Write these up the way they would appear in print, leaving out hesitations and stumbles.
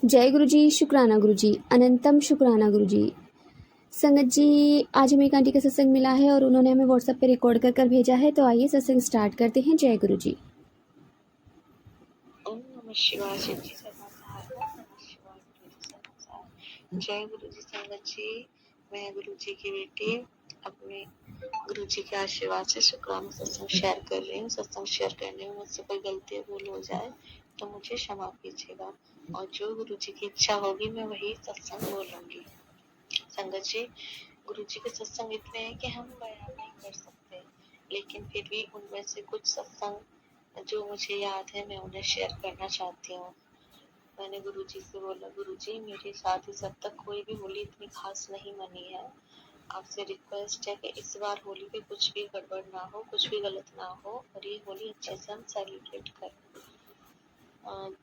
जय गुरु जी, शुक्राना गुरु जी, अनंतम शुक्राना गुरु जी। संगत जी, आज हमें एक आंटी का सत्संग मिला है और उन्होंने हमें व्हाट्सएप पे रिकॉर्ड कर भेजा है, तो आइए सत्संग स्टार्ट करते हैं। जय गुरु जी। ओम नमः शिवाय। शिव जी समाचार। ओम नमः शिवाय। गुरु जी समाचार। जय गुरु जी। संगत जी, मैं गुरु जी की बेटी अपने गुरु जी के आशीर्वाद से शुक्राना सत्संग शेयर कर रही हूँ। सत्संग शेयर करने में मुझसे कोई गलती भूल हो जाए तो मुझे क्षमा कीजिएगा, और जो गुरु जी की इच्छा होगी मैं वही सत्संग बोलूंगी। संगत जी, गुरु जी के सत्संग इतने हैं कि हम बयान नहीं कर सकते, लेकिन फिर भी उनमें से कुछ सत्संग जो मुझे याद है मैं उन्हें शेयर करना चाहती हूँ। मैंने गुरु जी से बोला, गुरु जी मेरे साथ इस अब तक कोई भी होली इतनी खास नहीं मनी है, आपसे रिक्वेस्ट है कि इस बार होली पे कुछ भी गड़बड़ ना हो, कुछ भी गलत ना हो, और ये होली अच्छे से हम सेलिब्रेट करें।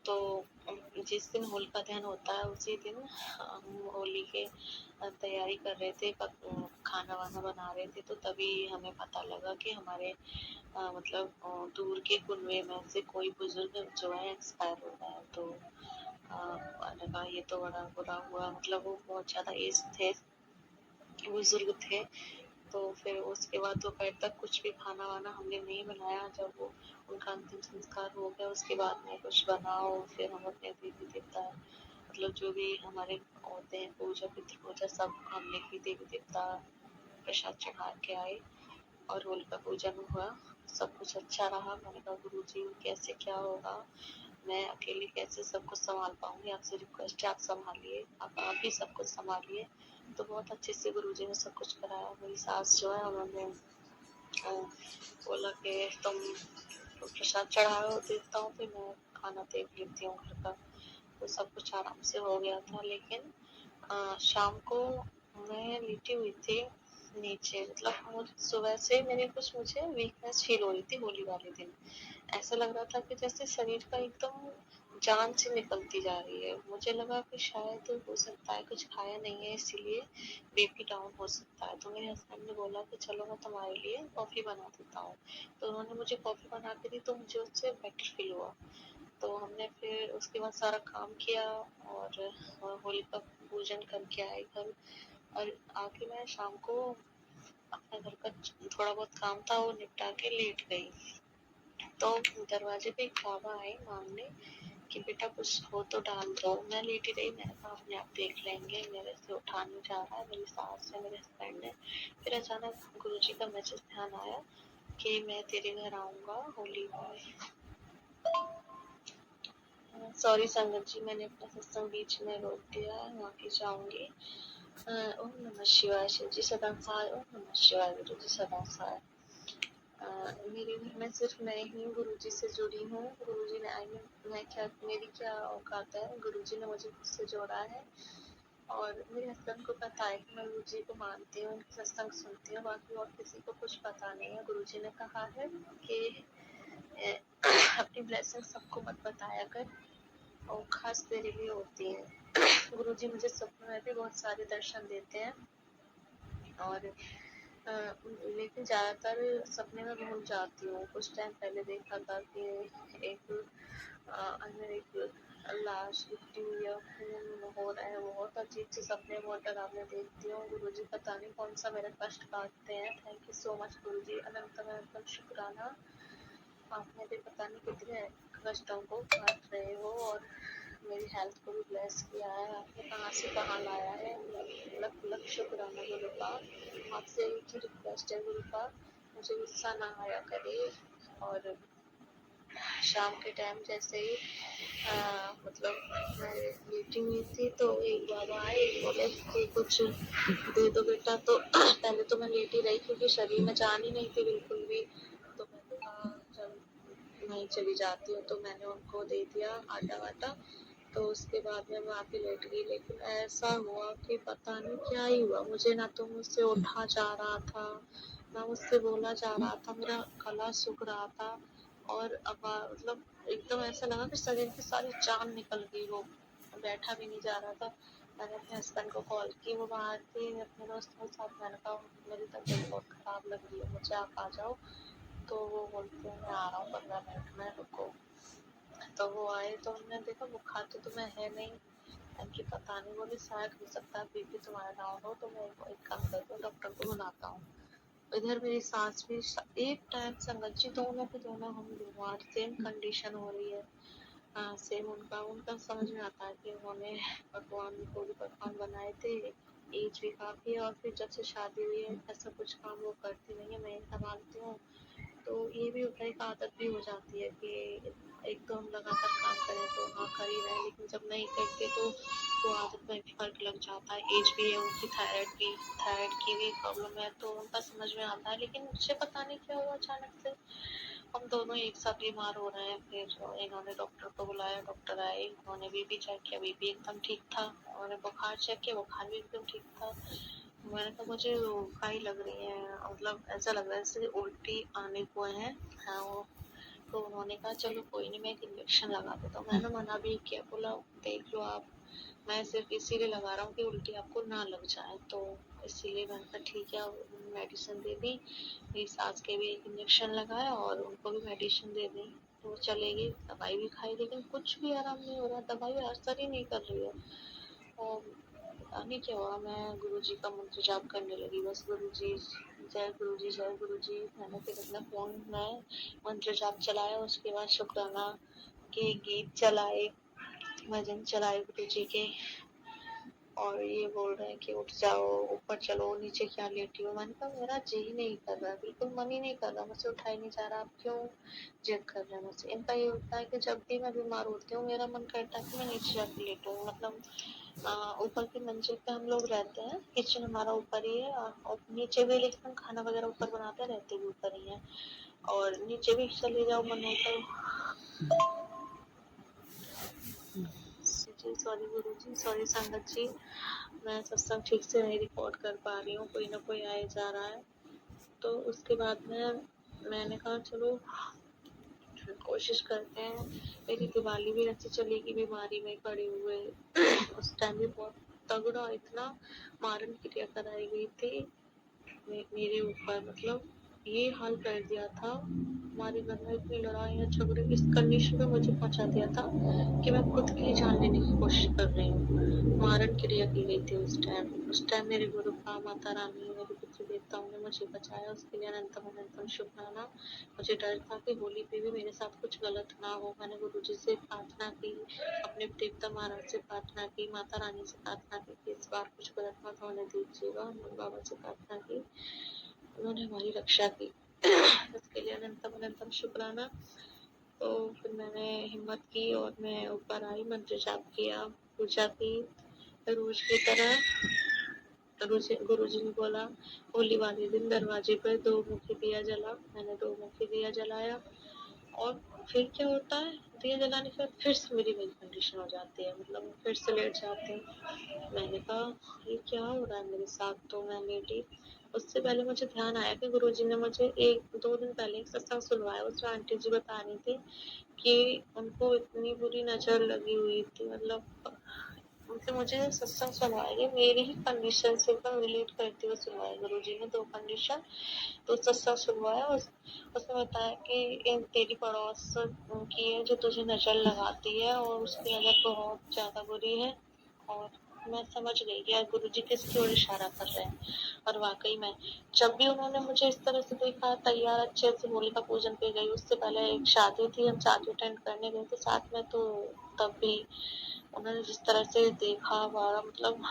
तो जिस दिन होलिका दहन होता है उसी दिन हम होली के तैयारी कर रहे थे, खाना वाना बना रहे थे, तो तभी हमें पता लगा कि हमारे मतलब दूर के कुनवे में से कोई बुजुर्ग जो है एक्सपायर हो गया है। तो मैंने कहा ये तो बड़ा बुरा हुआ, मतलब वो बहुत ज्यादा एज थे, बुजुर्ग थे। तो फिर उसके बाद दोपहर तक कुछ भी खाना वाना हमने नहीं बनाया। जब वो उनका अंतिम संस्कार हो गया उसके बाद में कुछ बनाओ, फिर हम अपने देवी देवता मतलब जो भी हमारे होते हैं पूजा पितृ पूजा सब हमने की, देवी देवता प्रसाद चढ़ा के आए और होलिका पूजन हुआ। सब कुछ अच्छा रहा। मैंने कहा गुरु जी कैसे क्या होगा, मैं अकेली कैसे सब कुछ संभाल पाऊंगी, आपसे रिक्वेस्ट है आप संभालिए, आप ही सब कुछ संभालिए। तो बहुत अच्छे से गुरुजी ने सब कुछ कराया। मेरी सास जो है उन्होंने बोला कि तुम प्रसाद चढ़ाओ देवता हूँ, फिर मैं खाना देख लेती हूँ घर का। तो सब कुछ आराम से हो गया था। लेकिन शाम को मैं लेटी हुई थी नीचे, मतलब मुझे सुबह से मुझे वीकनेस फील हो रही थी। होली वाले दिन ऐसा लग रहा था कि जैसे शरीर का एकदम जान से निकलती जा रही है। मुझे लगा कि शायद हो सकता है कुछ खाया नहीं है इसीलिए बीपी डाउन हो सकता है। तो मेरे हस्बैंड ने बोला कि चलो मैं तुम्हारे लिए कॉफी बना देता हूँ। तो उन्होंने मुझे कॉफी बना के दी, तो मुझे उससे बेटर फील हुआ। तो हमने फिर उसके बाद सारा काम किया और होलिका पूजन करके आए घर। और आके मैं शाम को अपने घर का थोड़ा बहुत काम था वो निपटा के लेट गई। तो दरवाजे पे एक बाबा आए मांगने कि बेटा कुछ हो तो डाल दो। मैं लेटी रही, मैंने कहा अपने आप देख लेंगे, मेरे से उठा नहीं जा रहा है। मेरी सास है, मेरे हस्बैंड है। फिर अचानक गुरुजी का मैसेज ध्यान आया कि मैं तेरे घर आऊंगा होली में। सॉरी संगत जी, मैंने अपना सत्संग बीच में रोक दिया, माफी चाहूंगी। ओम नमः शिवाय। शिव जी सदा सहाय। ओम नमः शिवाय। गुरु जी सदा सहाय। मेरे घर में सिर्फ मैं ही गुरुजी से जुड़ी हूँ। गुरुजी ने मेरी क्या औकात है, गुरुजी ने मुझे खुद से जोड़ा है। और मेरे हस्बैंड को पता है कि मैं गुरुजी को मानती हूँ, उनकी सत्संग सुनती हूँ, बाकी और किसी को कुछ पता नहीं है। गुरुजी ने कहा है कि अपनी ब्लेसिंग सबको मत बताया कर, और खास तेरे लिए होती है। गुरुजी मुझे सपने में भी बहुत सारे दर्शन देते हैं, और लेकिन ज़्यादातर सपने में भूल जाती हूँ। कुछ टाइम पहले देखा था कि एक अंदर एक लाश गिरती हुई है, खून हो रहा है। बहुत अजीब से सपने, बहुत डरावने देखती हूँ। गुरुजी पता नहीं कौन सा मेरा कष्ट काटते हैं। थैंक यू सो मच गुरुजी, अनंत शुक्राना। आपने भी पता नहीं कितने कष्टों को काट रहे हो और मेरी हेल्थ को भी ब्लेस किया है। आपने कहाँ से कहाँ लाया है, लख लख शुक्राना गुरुपा। आपसे एक ही रिक्वेस्ट है गुरुपा, मुझे गुस्सा ना आया करे। और शाम के टाइम जैसे ही मतलब मैं लेटी हुई थी तो एक बाबा आए, बोले कि कुछ दे दो बेटा। तो पहले तो मैं लेटी रही क्योंकि शरीर में जान ही नहीं थी बिल्कुल भी। तो मैंने कहा चल मैं चली जाती हूँ, तो मैंने उनको दे दिया आटा वाटा। तो उसके बाद में मैं आके लेट गई। लेकिन ऐसा हुआ कि पता नहीं क्या ही हुआ, मुझे ना तो मुझसे उठा जा रहा था, ना मुझसे बोला जा रहा था, मेरा गला सूख रहा था। और अब मतलब एकदम ऐसा लगा कि शरीर की सारी जान निकल गई, वो बैठा भी नहीं जा रहा था। मैंने अपने हस्बैंड को कॉल की, वो बाहर थे अपने दोस्तों के साथ। मैंने कहा मेरी तबीयत बहुत खराब लग रही है, मुझे आप आ जाओ। तो वो बोलते हैं मैं आ रहा हूँ 15 मिनट में, रुको। तो वो आए तो हमने देखा बुखार तो तुम्हें है नहीं, कि पता नहीं, बोले शायद हो सकता है बीपी तुम्हारा डाउन हो, तो मैं एक काम करता हूँ, डॉक्टर को बुलाता हूँ। इधर मेरी सास भी एक टाइम संगत जी, दोनों के दोनों हम बीमार, सेम कंडीशन हो रही है। सेम उनका उनका समझ में आता है कि उन्होंने भगवान को भी भगवान बनाए थे, एज भी काफी है, और फिर जब से शादी हुई है ऐसा कुछ काम वो करती नहीं है, मैं ही संभालती हूँ। तो ये भी होता है, एक आदत भी हो जाती है कि एक तो हम लगातार काम करें तो हाँ कर ही रहे हैं, लेकिन जब नहीं करते तो वो आदत में फर्क लग जाता है। एज भी है उनकी, थायराइड की भी प्रॉब्लम है, तो उनका समझ में आता है। लेकिन मुझे पता नहीं क्या हुआ, अचानक से हम दोनों एक साथ बीमार हो रहे हैं। फिर इन्होंने डॉक्टर को बुलाया, डॉक्टर आए, उन्होंने बीपी चेक किया, बीपी एकदम ठीक था। उन्होंने बुखार चेक किया, बुखार भी एकदम ठीक था। मैंने कहा मुझे बुखार लग रही है, मतलब ऐसा लग रहा है जैसे उल्टी आने को है। हाँ वो, तो उन्होंने कहा चलो कोई नहीं, मैं एक इंजेक्शन लगा देता हूँ। मैंने मना भी किया, बोला देख लो आप, मैं सिर्फ इसीलिए लगा रहा हूँ कि उल्टी आपको ना लग जाए, तो इसीलिए मैंने कहा ठीक है। मेडिसिन दे दी, मेरी सास के भी एक इंजेक्शन लगाया और उनको भी मेडिसिन दे दी, तो वो चलेगी। दवाई भी खाई, लेकिन कुछ भी आराम नहीं हो रहा, दवाई असर ही नहीं कर रही है। और पता नहीं क्या हुआ, मैं गुरुजी का मंत्र जाप करने लगी, बस गुरुजी जय गुरुजी जय गुरुजी। मैंने फिर अपना फोन में मंत्र जाप चलाया, उसके बाद शुक्राना के गीत चलाए, भजन चलाए गुरुजी के। और ये बोल रहे हैं कि उठ जाओ, ऊपर चलो, नीचे क्या लेटी हो। मैंने कहा मेरा जी ही नहीं कर रहा, बिल्कुल मन ही नहीं कर रहा, मुझसे उठा ही नहीं जा रहा, आप क्यों जिद कर रहे हैं मुझसे। इनका ये होता है कि जब भी मैं बीमार होती हूँ मेरा मन करता है कि मैं नीचे जाके लेटूं। मतलब ऊपर की मंजिल पे हम लोग रहते हैं, किचन हमारा ऊपर ही है, और नीचे भी, लेकिन हम खाना वगैरह ऊपर बनाते रहते भी ऊपर ही है, और नीचे भी चले जाओ मन हो तो। जी सॉरी गुरु जी, सॉरी संगत जी, मैं सत्संग ठीक से नहीं रिकॉर्ड कर पा रही हूँ, कोई ना कोई आए जा रहा है। तो उसके बाद में मैंने कहा चलो कोशिश करते हैं। मेरी दिवाली भी ऐसे चलेगी बीमारी में पड़े हुए। उस टाइम भी बहुत तगड़ा, इतना मारन क्रिया कराई गई थी मेरे ऊपर, मतलब ये हाल कर दिया था। हमारे घर में इतनी लड़ाई झगड़े इस कंडीशन में मुझे पहुंचा दिया था कि मैं खुद की जान लेने की कोशिश कर रही हूँ। मारन क्रिया की गई थी उस टाइम मेरे गुरु का, माता रानी, मेरे पितृ देवताओं ने मुझे बचाया, उसके लिए अनंतम अनंतम शुक्राना। मुझे डर था कि होली पे भी मेरे साथ कुछ गलत ना हो। मैंने गुरु जी से प्रार्थना की, अपने देवता महाराज से प्रार्थना की, माता रानी से प्रार्थना की कि इस बार कुछ गलत मत होने दीजिएगा। हनुमान बाबा से प्रार्थना की, उन्होंने हमारी रक्षा की। उसके लिए अनंतम अनंतम शुक्राना। तो फिर मैंने हिम्मत की और मैं ऊपर आई, मंत्र जाप किया, पूजा की रोज की तरह। गुरु जी ने बोला होली वाले दिन दरवाजे पर 2 मुखी दिया जला। मैंने 2 मुखी दिया जलाया, और फिर क्या होता है, दिया जलाने के बाद फिर से मेरी वही कंडीशन हो जाती है, मतलब फिर से लेट जाती हूँ। मैंने कहा ये क्या हो रहा है मेरे साथ, तो मैं लेटी। उससे पहले मुझे ध्यान आया कि गुरुजी ने मुझे 1-2 दिन पहले एक सत्संग सुनवाया, उसमें आंटी जी बता रही थी कि उनको इतनी बुरी नजर लगी हुई थी, मतलब उनसे मुझे सत्संग सुनवाया, मेरी ही कंडीशन से एकदम रिलेट करते हुए सुनवाया गुरुजी ने 2 कंडीशन। तो सत्संग सुनवाया, उसने बताया कि तेरी पड़ोस की है जो तुझे नजर लगाती है, और उसकी नजर बहुत ज्यादा बुरी है। और मैं समझ गई कि यार गुरुजी किसकी ओर इशारा कर रहे हैं। और वाकई में जब भी उन्होंने मुझे इस तरह से देखा तैयार अच्छे से होलिका पूजन पे गई, उससे पहले एक शादी थी, हम शादी अटेंड करने गए थे साथ में, तो तब भी उन्होंने जिस तरह से देखा हमारा, मतलब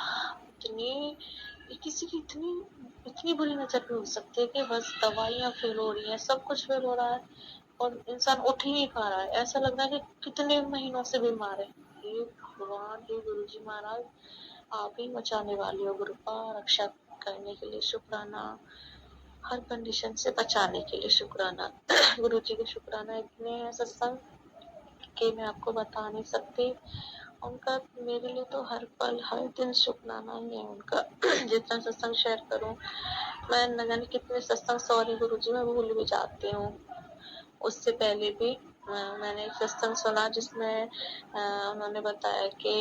इतनी, किसी की इतनी इतनी बुरी नजर पे हो सकती है कि बस दवाइयाँ फेल हो रही हैं, सब कुछ फेल हो रहा है, और इंसान उठ ही नहीं पा रहा है। ऐसा लग रहा है कि कितने महीनों से बीमार है। हे भगवान, हे गुरु जी महाराज, आप ही बचाने वाले हो, कृपा रक्षा करने के लिए शुक्राना, हर कंडीशन से बचाने के लिए शुक्राना। गुरु जी के शुक्राना इतने हैं सत्संग कि मैं आपको बता नहीं सकती। उनका मेरे लिए तो हर पल हर दिन शुक्राना ही है उनका। जितना सत्संग शेयर करूं, मैं न जाने कितने सत्संग, सॉरी गुरु जी, मैं भूल भी जाती हूँ। उससे पहले भी मैंने एक सत्संग सुना जिसमें उन्होंने बताया कि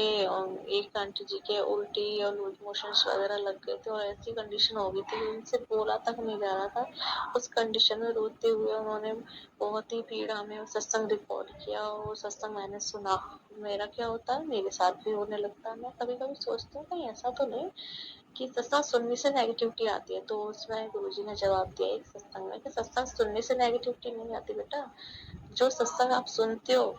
एक आंटी जी के उल्टी और लूज मोशंस वगैरह लग गए थे और ऐसी कंडीशन हो गई थी कि उनसे बोला तक नहीं जा रहा था। उस कंडीशन में रोते हुए उन्होंने बहुत ही पीड़ा में वो सत्संग रिकॉर्ड किया और वो सत्संग मैंने सुना। मेरा क्या होता है, मेरे साथ भी होने लगता है। मैं कभी कभी सोचती हूँ कहीं ऐसा तो नहीं कि सत्संग सुनने से नेगेटिविटी आती है। तो उसमें गुरुजी ने जवाब दिया एक सत्संग में कि सत्संग सुनने से नेगेटिविटी नहीं आती बेटा, जो सत्संग आप सुनते हो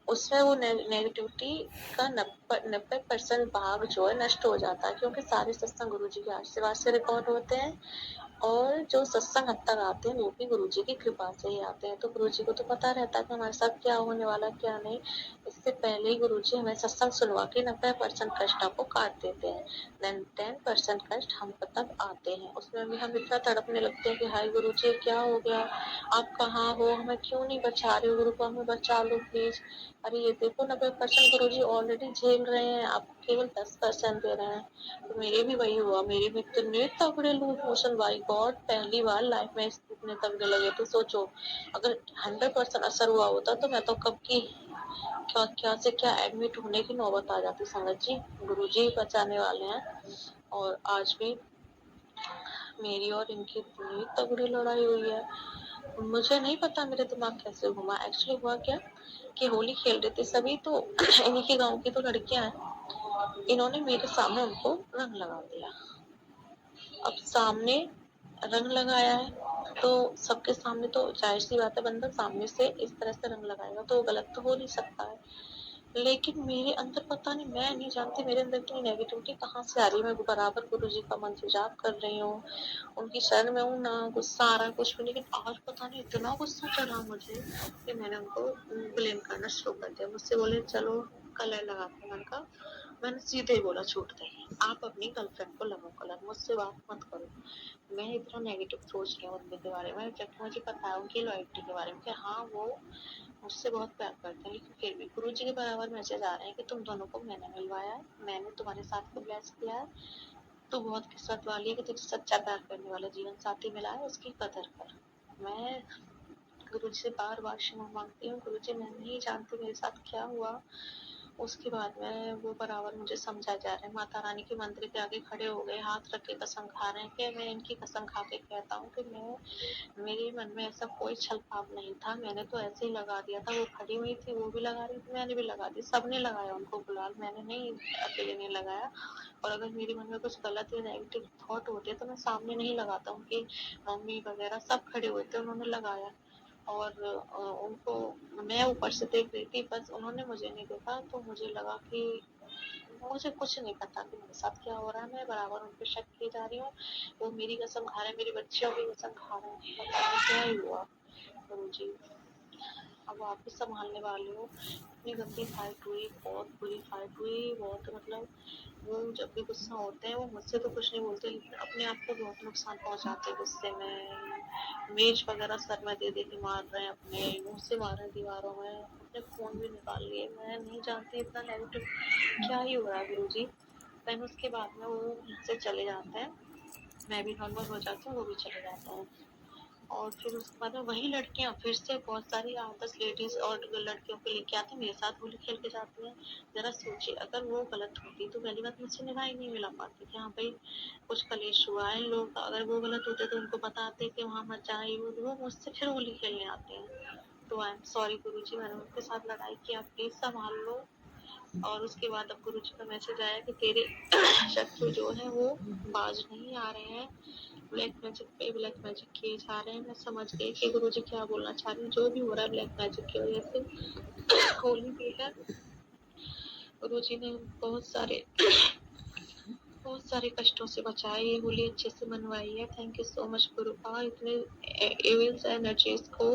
उसमें वो नेगेटिविटी का 90% भाग जो है नष्ट हो जाता है, क्योंकि सारे सत्संग गुरुजी के आशीर्वाद से रिकॉर्ड होते हैं और जो सत्संग अब तक आते हैं वो भी गुरुजी की कृपा से ही आते हैं। तो गुरुजी को तो पता रहता है कि हमारे साथ क्या होने वाला क्या नहीं। इससे पहले ही गुरुजी हमें सत्संग सुनवा के 90% कष्ट आपको काट देते हैं, देन 10% कष्ट हम तक आते हैं। उसमें भी हम इतना तड़पने लगते हैं कि हाय गुरुजी क्या हो गया, आप कहाँ हो, हमें क्यों नहीं बचा रहे हो, गुरु को हमें बचा लो प्लीज। अरे ये देखो 90% गुरुजी ऑलरेडी झेल रहे हैं, आप केवल 10% दे रहे हैं। तो मेरे भी वही हुआ, मेरे भी इतने तगड़े लूज मोशन, बाई गॉड पहली बार लाइफ में इतने तगड़े लगे थे। सोचो अगर 100% असर हुआ होता तो मैं तो कब की क्या से क्या एडमिट होने की नौबत आ जाती। संगत जी गुरुजी ही बचाने वाले हैं। और आज भी मेरी और इनकी इतनी तगड़ी लड़ाई हुई है, मुझे नहीं पता मेरे दिमाग कैसे घुमा। एक्चुअली हुआ क्या कि होली खेल रहे थे सभी, तो इन्हीं के गांव की तो लड़कियां हैं, इन्होंने मेरे सामने उनको रंग लगा दिया। अब सामने रंग लगाया है तो सबके सामने तो जाहिर सी बात है, बंदा सामने से इस तरह से रंग लगाएगा तो गलत तो हो नहीं सकता है। लेकिन मेरे अंदर पता नहीं, मैं नहीं जानती मेरे अंदर की नेगेटिविटी कहाँ से आ रही है। मैं बराबर गुरुजी का मंत्र जाप कर रही हूँ, उनकी शरण में हूँ, ना गुस्सा आ रहा है कुछ भी, लेकिन आज पता नहीं इतना गुस्सा चढ़ा मुझे कि मैंने उनको ब्लेम करना शुरू कर दिया। मुझसे बोले चलो कलर लगाते हैं। मैंने सीधे ही बोला छूट दे, आप अपनी गर्लफ्रेंड को लगाओ कलर, मुझसे बात मत करो। मैं इतना नेगेटिव सोच रही हूँ उनके बारे में, जबकि मुझे पता है उनकी लॉयल्टी के बारे में कि हाँ वो मुझसे बहुत प्यार करते हैं, लेकिन फिर भी गुरुजी के बराबर मैसेज आ रहे हैं कि तुम दोनों को मैंने मिलवाया है, मैंने तुम्हारे साथ को ब्लेस किया है, तू बहुत किस्मत वाली है कि तुझे सच्चा प्यार करने वाला जीवन साथी मिला है, उसकी कदर कर। मैं गुरुजी से बार बार क्षमा मांगती हूँ, गुरुजी मैं नहीं जानती मेरे साथ क्या हुआ। उसके बाद में वो बराबर मुझे समझाए जा रहे हैं, माता रानी के मंदिर के आगे खड़े हो गए, हाथ रख के कसम खा रहे हैं कि मैं इनकी कसम खा के कहता हूँ कि मैं, मेरे मन में ऐसा कोई छल भाव नहीं था, मैंने तो ऐसे ही लगा दिया था। वो खड़ी हुई थी, वो भी लगा रही थी, मैंने भी लगा दी, सबने लगाया उनको गुलाल, मैंने नहीं अकेले नहीं लगाया। और अगर मेरे मन में कुछ गलत या नेगेटिव थॉट होते तो मैं सामने नहीं लगाता। उनकी मम्मी वगैरह सब खड़े हुए थे, उन्होंने लगाया। और उनको मैं ऊपर से देख रही थी, बस उन्होंने मुझे नहीं देखा, तो मुझे लगा कि मुझे कुछ नहीं पता कि मेरे साथ क्या हो रहा है। मैं बराबर उन पे शक की जा रही हूँ, वो मेरी कसम खा रहे हैं, मेरी बच्चियों की कसम खा रहे हैं। पता नहीं क्या ही हुआ गुरुजी, अब आप ही संभालने वाले हो। इतनी गंदी फाइट हुई, बहुत बुरी फाइट हुई, बहुत मतलब वो जब भी गुस्सा होते हैं वो मुझसे तो कुछ नहीं बोलते, लेकिन अपने आप को बहुत नुकसान पहुंचाते हैं गुस्से में। मेज वगैरह सर में दे दे के मार रहे हैं, अपने मुंह से मार रहे हैं दीवारों में, अपने फोन भी निकाल लिए। मैं नहीं जानती इतना नेगेटिव क्या ही हो रहा है गुरुजी। देन उसके बाद में वो मुझसे चले जाते हैं, मैं भी नॉर्मल हो जाती हूँ, वो भी चले जाते हैं। और फिर उसके बाद में वही लड़कियां फिर से बहुत सारी 8-10 लेडीज और लड़कियों को लेके आती, मेरे साथ होली खेल के जाती हैं। जरा सोचिए अगर वो गलत होती तो पहली बात मुझसे निगाह ही नहीं मिला पाती कि हाँ भाई कुछ कलेश हुआ है। लोग अगर वो गलत होते तो उनको बताते कि वहाँ मत जाइए, वो मुझसे फिर होली खेलने आते हैं। तो आई एम सॉरी गुरुजी, मैंने उनके साथ लड़ाई की, आप प्लीज संभाल लो। और उसके बाद अब गुरुजी का मैसेज आया कि तेरे शत्रु जो है वो बाज नहीं आ रहे हैं, ब्लैक मैजिक पे ब्लैक मैजिक किए जा रहे हैं। मैं समझ गई कि गुरुजी क्या बोलना चाह रहे हैं, जो भी हो रहा है ब्लैक मैजिक की वजह से। होली भी है, गुरुजी ने बहुत सारे कष्टों से बचाई, ये होली अच्छे से मनवाई है। थैंक यू सो मच गुरुपा, इतने एविल्स एनर्जीज को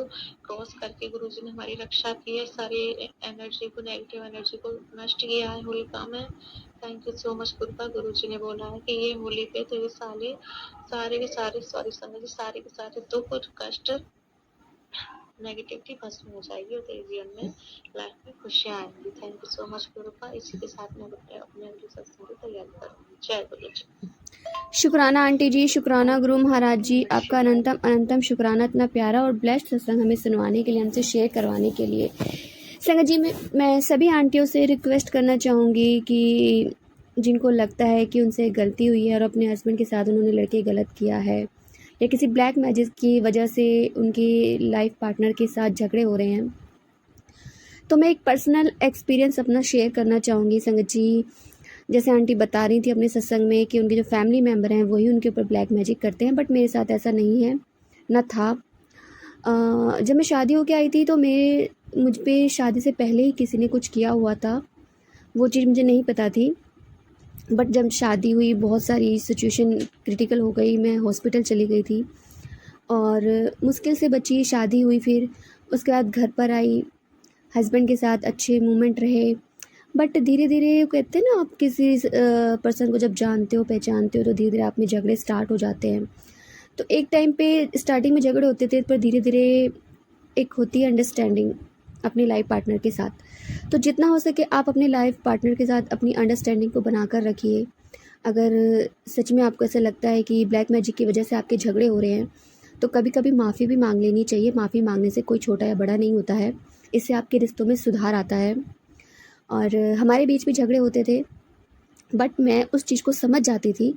क्रॉस करके गुरुजी ने हमारी रक्षा की है, सारी एनर्जी को, नेगेटिव एनर्जी को नष्ट किया है होलिका में। Thank you so much गुरुपा। गुरुजी ने बोला है कि ये होली पे तेरे सारे के सारे सॉरी समझ सारे के सारे दुख और कष्ट नेगेटिविटी भस्म हो जाएगी और तेरे जीवन में लाइफ में खुशियाँ आएंगी। Thank you so much गुरुपा। इसी के साथ मैं अपने अगले सत्संग की तैयारी करूंगी। जय गुरु जी। शुक्राना आंटी जी, शुक्राना गुरु महाराज जी, आपका अनंतम अनंतम शुक्राना इतना प्यारा और ब्लेस्ड सत्संग हमें सुनवाने के लिए, हमसे शेयर करवाने के लिए। संगत जी, मैं सभी आंटियों से रिक्वेस्ट करना चाहूँगी कि जिनको लगता है कि उनसे गलती हुई है और अपने हस्बैंड के साथ उन्होंने लड़के गलत किया है या किसी ब्लैक मैजिक की वजह से उनकी लाइफ पार्टनर के साथ झगड़े हो रहे हैं, तो मैं एक पर्सनल एक्सपीरियंस अपना शेयर करना चाहूँगी। संगत जी, जैसे आंटी बता रही थी अपने सत्संग में कि उनके जो फैमिली मेम्बर हैं वही उनके ऊपर ब्लैक मैजिक करते हैं, बट मेरे साथ ऐसा नहीं है, न था। जब मैं शादी होके आई थी तो मुझ पे शादी से पहले ही किसी ने कुछ किया हुआ था, वो चीज़ मुझे नहीं पता थी। बट जब शादी हुई, बहुत सारी सिचुएशन क्रिटिकल हो गई, मैं हॉस्पिटल चली गई थी और मुश्किल से बची, शादी हुई, फिर उसके बाद घर पर आई, हस्बैंड के साथ अच्छे मोमेंट रहे। बट धीरे धीरे कहते हैं ना, आप किसी पर्सन को जब जानते हो, पहचानते हो, तो धीरे धीरे आप में झगड़े स्टार्ट हो जाते हैं। तो एक टाइम पे स्टार्टिंग में झगड़े होते थे, पर धीरे धीरे एक होती है अंडरस्टैंडिंग अपनी लाइफ पार्टनर के साथ। तो जितना हो सके आप अपने लाइफ पार्टनर के साथ अपनी अंडरस्टैंडिंग को बना कर रखिए। अगर सच में आपको ऐसा लगता है कि ब्लैक मैजिक की वजह से आपके झगड़े हो रहे हैं, तो कभी कभी माफ़ी भी मांग लेनी चाहिए। माफ़ी मांगने से कोई छोटा या बड़ा नहीं होता है, इससे आपके रिश्तों में सुधार आता है। और हमारे बीच भी झगड़े होते थे, बट मैं उस चीज़ को समझ जाती थी।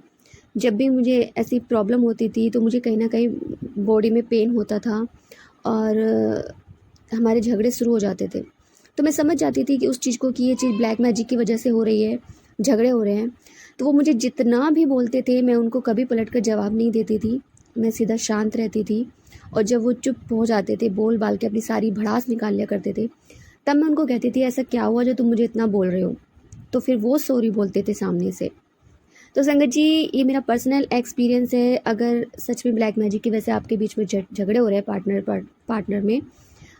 जब भी मुझे ऐसी प्रॉब्लम होती थी तो मुझे कहीं ना कहीं बॉडी में पेन होता था और हमारे झगड़े शुरू हो जाते थे। तो मैं समझ जाती थी कि उस चीज़ को, कि ये चीज़ ब्लैक मैजिक की वजह से हो रही है, झगड़े हो रहे हैं। तो वो मुझे जितना भी बोलते थे, मैं उनको कभी पलट कर जवाब नहीं देती थी, मैं सीधा शांत रहती थी। और जब वो चुप हो जाते थे, बोल बाल के अपनी सारी भड़ास निकाल लिया करते थे, तब मैं उनको कहती थी, ऐसा क्या हुआ जो तुम मुझे इतना बोल रहे हो? तो फिर वो सॉरी बोलते थे सामने से। तो संगत जी, ये मेरा पर्सनल एक्सपीरियंस है। अगर सच में ब्लैक मैजिक की वजह से आपके बीच में झगड़े हो रहे हैं पार्टनर में,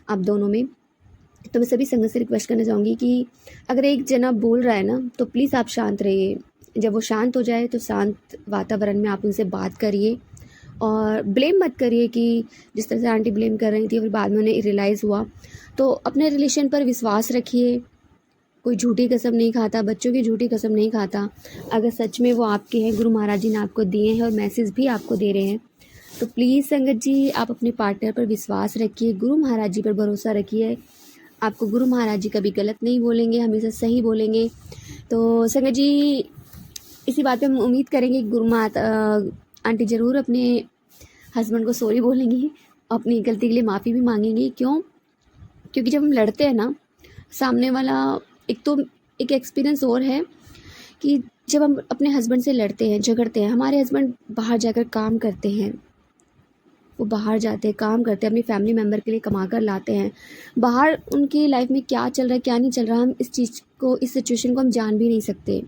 आप दोनों में, तो मैं सभी संगत से रिक्वेस्ट करना चाहूँगी कि अगर एक जना बोल रहा है ना, तो प्लीज़ आप शांत रहिए। जब वो शांत हो जाए तो शांत वातावरण में आप उनसे बात करिए और ब्लेम मत करिए कि जिस तरह से आंटी ब्लेम कर रही थी, फिर बाद में उन्हें रियलाइज़ हुआ। तो अपने रिलेशन पर विश्वास रखिए। कोई झूठी कसम नहीं खाता, बच्चों की झूठी कसम नहीं खाता। अगर सच में वो आपके हैं, गुरु महाराज जी ने आपको दिए हैं और मैसेज भी आपको दे रहे हैं, तो प्लीज़ संगत जी, आप अपने पार्टनर पर विश्वास रखिए, गुरु महाराज जी पर भरोसा रखिए। आपको गुरु महाराज जी कभी गलत नहीं बोलेंगे, हमेशा सही बोलेंगे। तो संगत जी, इसी बात पे हम उम्मीद करेंगे कि गुरु माता आंटी ज़रूर अपने हस्बैंड को सॉरी बोलेंगी, अपनी गलती के लिए माफ़ी भी मांगेंगी। क्यों? क्योंकि जब हम लड़ते हैं ना, सामने वाला, एक एक्सपीरियंस और है कि जब हम अपने हस्बैंड से लड़ते हैं, झगड़ते हैं, हमारे हस्बैंड बाहर जाकर काम करते हैं, वो बाहर जाते हैं, काम करते हैं, अपनी फैमिली मेम्बर के लिए कमा कर लाते हैं। बाहर उनकी लाइफ में क्या चल रहा है, क्या नहीं चल रहा, हम इस चीज़ को, इस सिचुएशन को हम जान भी नहीं सकते,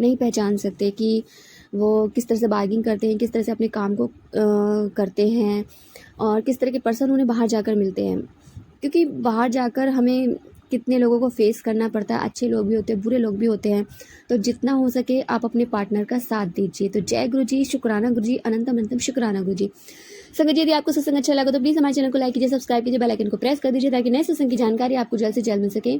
नहीं पहचान सकते कि वो किस तरह से बार्गिंग करते हैं, किस तरह से अपने काम को करते हैं और किस तरह के पर्सन उन्हें बाहर जाकर मिलते हैं। क्योंकि बाहर जाकर हमें कितने लोगों को फेस करना पड़ता है, अच्छे लोग भी होते हैं, बुरे लोग भी होते हैं। तो जितना हो सके आप अपने पार्टनर का साथ दीजिए। तो जय गुरु जी, शुक्राना गुरु जी, अनंतम अनंतम शुक्राना गुरु जी। संगत जी, यदि आपको सत्संग अच्छा लगा तो प्लीज़ हमारे चैनल को लाइक कीजिए, सब्सक्राइब कीजिए, बेल आइकन को प्रेस कर दीजिए ताकि नए सत्संग की जानकारी आपको जल्द से जल्द मिल सके।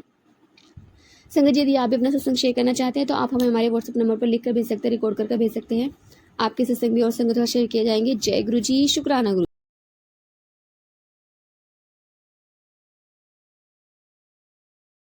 संगत जी, यदि आप भी अपना सत्संग शेयर करना चाहते हैं तो आप हमें हमारे व्हाट्सएप नंबर पर लिख कर भेज सकते हैं, रिकॉर्ड कर भेज सकते हैं। आपके सत्संग भी और संगत शेयर किए जाएंगे। जय गुरु जी, शुक्राना गुरु।